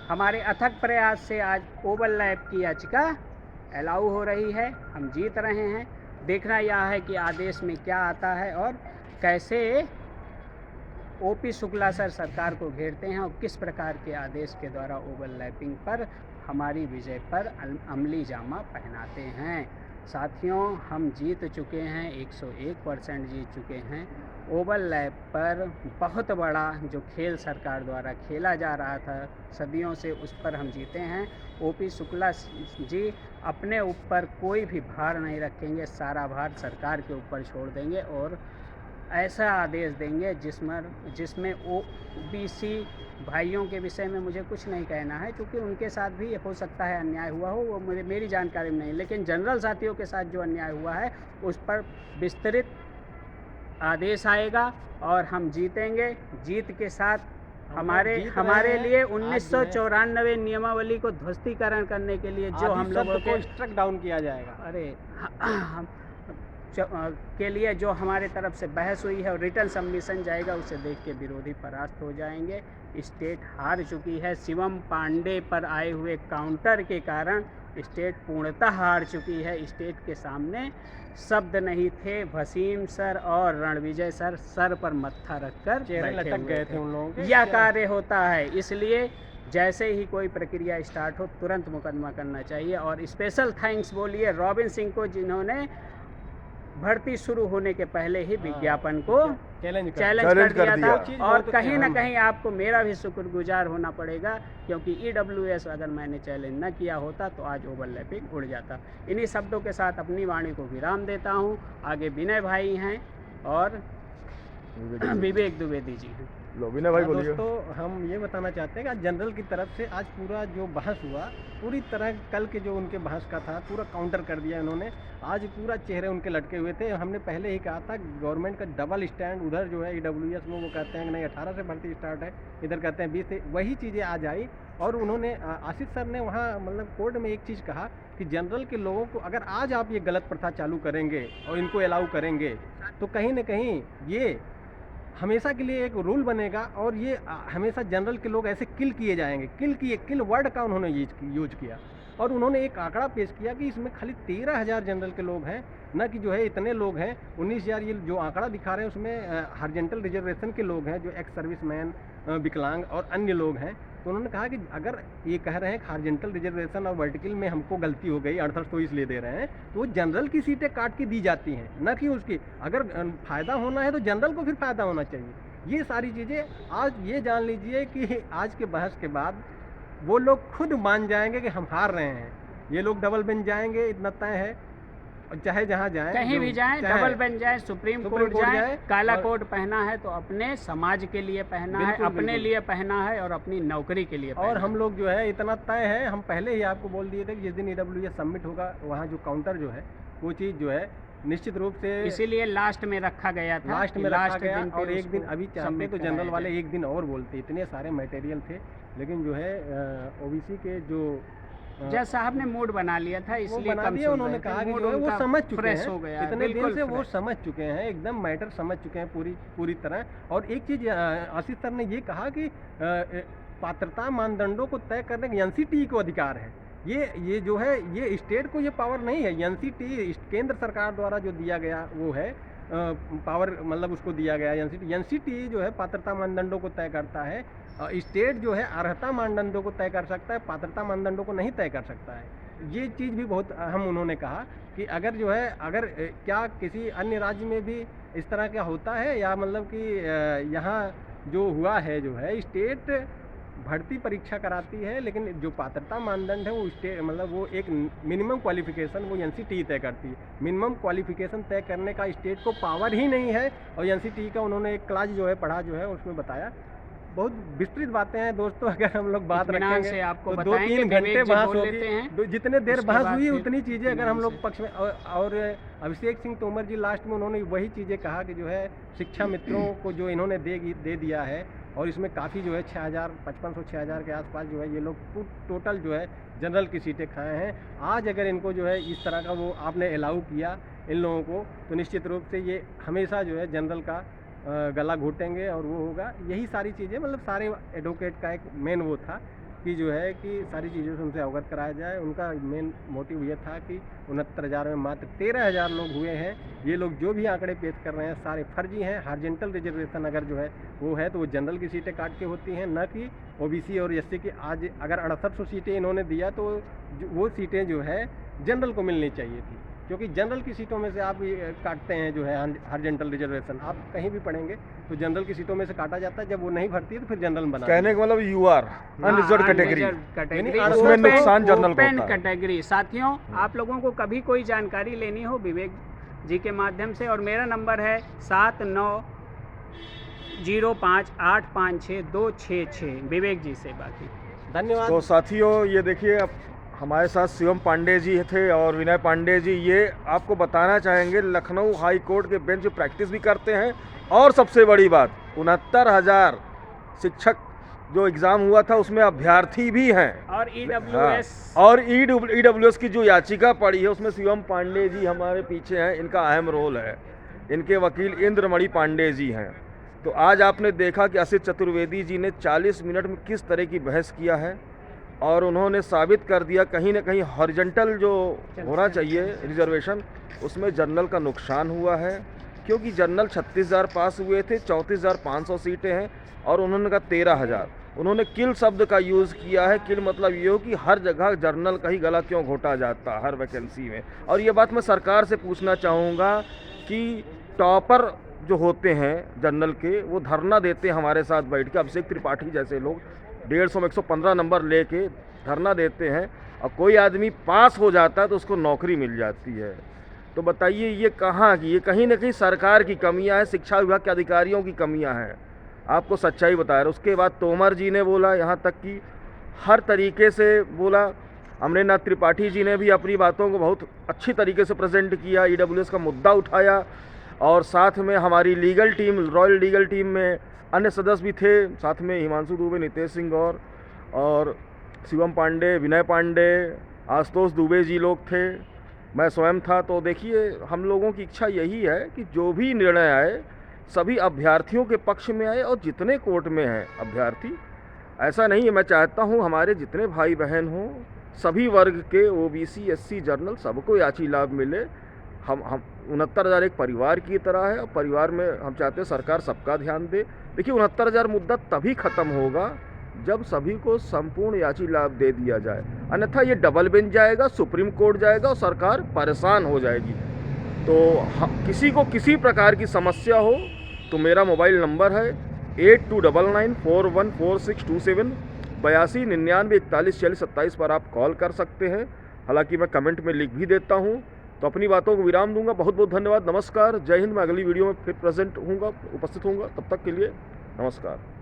हमारे अथक प्रयास से आज ओवल लैब की याचिका अलाउ हो रही है, हम जीत रहे हैं। देखना यह है कि आदेश में क्या आता है और कैसे ओपी शुक्ला सर सरकार को घेरते हैं और किस प्रकार के आदेश के द्वारा ओवरलैपिंग पर हमारी विजय पर अमली जामा पहनाते हैं। साथियों, हम जीत चुके हैं, 101% जीत चुके हैं। ओवरलैप पर बहुत बड़ा जो खेल सरकार द्वारा खेला जा रहा था सदियों से, उस पर हम जीते हैं। ओपी शुक्ला जी अपने ऊपर कोई भी भार नहीं रखेंगे, सारा भार सरकार के ऊपर छोड़ देंगे और ऐसा आदेश देंगे जिसमें ओबीसी भाइयों के विषय में मुझे कुछ नहीं कहना है, क्योंकि उनके साथ भी हो सकता है अन्याय हुआ हो, वो मेरी जानकारी में नहीं, लेकिन जनरल साथियों के साथ जो अन्याय हुआ है उस पर विस्तृत आदेश आएगा और हम जीतेंगे। जीत के साथ हमारे लिए 1994 नियमावली को ध्वस्तीकरण करने के लिए जो हम लोगों को स्ट्रक डाउन किया जाएगा, के लिए जो हमारे तरफ से बहस हुई है और रिटर्न सबमिशन जाएगा, उसे देख के विरोधी परास्त हो जाएंगे। स्टेट हार चुकी है। शिवम पांडे पर आए हुए काउंटर के कारण स्टेट पूर्णतः हार चुकी है। स्टेट के सामने शब्द नहीं थे। वसीम सर और रणविजय सर पर मत्था रखकर लटक गए थे उन लोगों के। यह कार्य होता है, इसलिए जैसे ही कोई प्रक्रिया स्टार्ट हो तुरंत मुकदमा करना चाहिए। और स्पेशल थैंक्स बोलिए रॉबिन सिंह को, जिन्होंने भर्ती शुरू होने के पहले ही विज्ञापन को चैलेंज कर दिया था। और कहीं ना कहीं आपको मेरा भी शुक्रगुजार होना पड़ेगा, क्योंकि EWS अगर मैंने चैलेंज न किया होता तो आज ओवरलैपिंग उड़ जाता। इन्हीं शब्दों के साथ अपनी वाणी को विराम देता हूँ। आगे विनय भाई हैं और विवेक द्विवेदी जी हैं। विनय भाई बोलिए। दोस्तों, हम ये बताना चाहते हैं कि जनरल की तरफ से आज पूरा जो बहस हुआ, पूरी तरह कल के जो उनके बहस का था पूरा काउंटर कर दिया इन्होंने। आज पूरा चेहरे उनके लटके हुए थे। हमने पहले ही कहा था गवर्नमेंट का डबल स्टैंड, उधर जो है EWS में वो कहते हैं कि नहीं 18 से भर्ती स्टार्ट है, इधर कहते हैं 20 से। वही चीज़ें आज आई और उन्होंने आशीष सर ने वहाँ मतलब कोर्ट में एक चीज़ कहा कि जनरल के लोगों को अगर आज आप ये गलत प्रथा चालू करेंगे और इनको अलाउ करेंगे तो कहीं ना कहीं ये हमेशा के लिए एक रूल बनेगा और ये हमेशा जनरल के लोग ऐसे किल किए जाएंगे। किल वर्ड का उन्होंने यूज किया और उन्होंने एक आंकड़ा पेश किया कि इसमें खाली 13,000 जनरल के लोग हैं, न कि जो है इतने लोग हैं। 19,000 ये जो आंकड़ा दिखा रहे हैं उसमें हॉरिजॉन्टल रिजर्वेशन के लोग हैं, जो एक्स सर्विसमैन, विकलांग और अन्य लोग हैं। तो उन्होंने कहा कि अगर ये कह रहे हैं कि हॉरिजॉन्टल रिजर्वेशन और वर्टिकल में हमको गलती हो गई, 68 तो इसलिए दे रहे हैं, तो वो जनरल की सीटें काट के दी जाती हैं, न कि उसकी। अगर फ़ायदा होना है तो जनरल को फिर फ़ायदा होना चाहिए। ये सारी चीज़ें आज ये जान लीजिए कि आज के बहस के बाद वो लोग खुद मान जाएंगे कि हम हार रहे हैं। ये लोग डबल बेंच जाएंगे, इतना तय है। चाहे जहाँ जाए, कहीं भी जाए, डबल बेंच जाए, सुप्रीम कोर्ट जाए, काला कोट पहना है तो अपने समाज के लिए पहना है, अपने लिए पहना है और अपनी नौकरी के लिए पहना और हम लोग जो है इतना तय है, हम पहले ही आपको बोल दिए थे कि जिस दिन EWS सबमिट होगा वहाँ जो काउंटर जो है वो चीज़ जो है निश्चित रूप से इसीलिए लास्ट में रखा गया था। लास्ट में रखा गया और एक दिन अभी चाहते तो जनरल वाले एक दिन और बोलते, इतने सारे मटेरियल थे। लेकिन जो है OBC के जो जज साहब ने मूड बना लिया था, इसलिए बना दिया। उन्होंने कहा कि वो समझ चुके हैं, हो गया इतने दिन से वो समझ चुके हैं, एकदम मैटर समझ चुके हैं पूरी तरह। और एक चीज़ आशीष सर ने ये कहा कि पात्रता मानदंडों को तय करने के NCT को अधिकार है। ये जो है ये स्टेट को ये पावर नहीं है। NCT केंद्र सरकार द्वारा जो दिया गया वो है पावर, मतलब उसको दिया गया NCT जो है पात्रता मानदंडों को तय करता है। स्टेट जो है अर्हता मानदंडों को तय कर सकता है, पात्रता मानदंडों को नहीं तय कर सकता है। ये चीज़ भी बहुत अहम उन्होंने कहा कि अगर जो है अगर क्या किसी अन्य राज्य में भी इस तरह का होता है, या मतलब कि यहाँ जो हुआ है जो है स्टेट भर्ती परीक्षा कराती है, लेकिन जो पात्रता मानदंड है वो स्टेट मतलब वो एक मिनिमम क्वालिफिकेशन वो NCT तय करती है। मिनिमम क्वालिफिकेशन तय करने का स्टेट को पावर ही नहीं है। और NCT का उन्होंने एक क्लास जो है पढ़ा जो है उसमें बताया। बहुत विस्तृत बातें हैं दोस्तों, अगर हम लोग बात रखेंगे से आपको तो 2-3 घंटे बहस होगी। जितने देर बहस हुई उतनी चीज़ें अगर हम लोग पक्ष में और अभिषेक सिंह तोमर जी लास्ट में उन्होंने वही चीज़ें कहा कि जो है शिक्षा मित्रों को जो इन्होंने दे दिया है, और इसमें काफ़ी जो है 5500-6000 के आसपास जो है ये लोग टोटल जो है जनरल की सीटें खाए हैं। आज अगर इनको जो है इस तरह का वो आपने अलाउ किया इन लोगों को, तो निश्चित रूप से ये हमेशा जो है जनरल का गला घोटेंगे और वो होगा। यही सारी चीज़ें मतलब सारे एडवोकेट का एक मेन वो था कि जो है कि सारी चीज़ों से उनसे अवगत कराया जाए। उनका मेन मोटिव ये था कि 69,000 में मात्र 13,000 लोग हुए हैं। ये लोग जो भी आंकड़े पेश कर रहे हैं सारे फर्जी हैं। हार्जेंटल रिजर्वेशन अगर जो है वो है तो वो जनरल की सीटें काट के होती हैं, न कि ओबीसी और एससी की। आज अगर 6800 सीटें इन्होंने दिया तो वो सीटें जो है जनरल को मिलनी चाहिए थी, क्योंकि जनरल की सीटों में से आप काटते हैं जो है हार्जेंटल रिजर्वेशन। आप कहीं भी पढ़ेंगे तो जनरल की सीटों में से काटा जाता है, जब वो नहीं भरती है तो फिर जनरल बना कहने का मतलब यू आर अनरिजर्व कैटेगरी, उसमें नुकसान जनरल को होता है। कैटेगरी। साथियों, आप लोगों को कभी कोई जानकारी लेनी हो विवेक जी के माध्यम से, और मेरा नंबर है 7905856266, विवेक जी से। बाकी धन्यवाद। तो साथियों, ये देखिए अब हमारे साथ शिवम पांडे जी थे और विनय पांडे जी। ये आपको बताना चाहेंगे लखनऊ हाई कोर्ट के बेंच प्रैक्टिस भी करते हैं, और सबसे बड़ी बात 69,000 शिक्षक जो एग्ज़ाम हुआ था उसमें अभ्यर्थी भी हैं। और ईडब्ल्यूएस और ईडब्ल्यूएस की जो याचिका पड़ी है उसमें शिवम पांडे जी हमारे पीछे हैं, इनका अहम रोल है। इनके वकील इंद्रमणि पांडे जी हैं। तो आज आपने देखा कि असित चतुर्वेदी जी ने 40 मिनट में किस तरह की बहस किया है, और उन्होंने साबित कर दिया कहीं ना कहीं हॉरिजॉन्टल जो होना चाहिए रिजर्वेशन उसमें जनरल का नुकसान हुआ है, क्योंकि जनरल 36,000 पास हुए थे, 34,500 सीटें हैं, और उन्होंने कहा 13,000। उन्होंने किल शब्द का यूज़ किया है। किल मतलब ये हो कि हर जगह जनरल का ही गला क्यों घोटा जाता हर वैकेंसी में। और ये बात मैं सरकार से पूछना चाहूँगा कि टॉपर जो होते हैं जनरल के वो धरना देते हैं हमारे साथ बैठ के, अभिषेक त्रिपाठी जैसे लोग 150 में 115 नंबर लेके धरना देते हैं, और कोई आदमी पास हो जाता है तो उसको नौकरी मिल जाती है। तो बताइए ये कहाँ की, ये कहीं ना कहीं सरकार की कमियां हैं, शिक्षा विभाग के अधिकारियों की कमियां हैं। आपको सच्चाई बता रहे। उसके बाद तोमर जी ने बोला, यहाँ तक कि हर तरीके से बोला। अमरेंद्र नाथ त्रिपाठी जी ने भी अपनी बातों को बहुत अच्छी तरीके से प्रेजेंट किया, ईडब्ल्यूएस का मुद्दा उठाया, और साथ में हमारी legal team, royal legal team में अन्य सदस्य भी थे, साथ में हिमांशु दुबे, नितेश सिंह गौर और शिवम पांडे, विनय पांडे, आशुतोष दुबे जी लोग थे, मैं स्वयं था। तो देखिए हम लोगों की इच्छा यही है कि जो भी निर्णय आए सभी अभ्यर्थियों के पक्ष में आए, और जितने कोर्ट में हैं अभ्यर्थी, ऐसा नहीं है, मैं चाहता हूं हमारे जितने भाई बहन हों सभी वर्ग के, ओबीसी, एससी, जनरल, सबको याची लाभ मिले। हम 69,000 एक परिवार की तरह है, और परिवार में हम चाहते हैं सरकार सबका ध्यान दे। देखिए 69,000 मुद्दा तभी ख़त्म होगा जब सभी को संपूर्ण याची लाभ दे दिया जाए, अन्यथा ये डबल बेंच जाएगा, सुप्रीम कोर्ट जाएगा और सरकार परेशान हो जाएगी। तो किसी को किसी प्रकार की समस्या हो तो मेरा मोबाइल नंबर है 8299414627, 8299414627 पर आप कॉल कर सकते हैं। हालांकि मैं कमेंट में लिख भी देता हूं। तो अपनी बातों को विराम दूंगा। बहुत बहुत धन्यवाद, नमस्कार, जय हिंद। मैं अगली वीडियो में फिर उपस्थित होऊंगा। तब तक के लिए नमस्कार।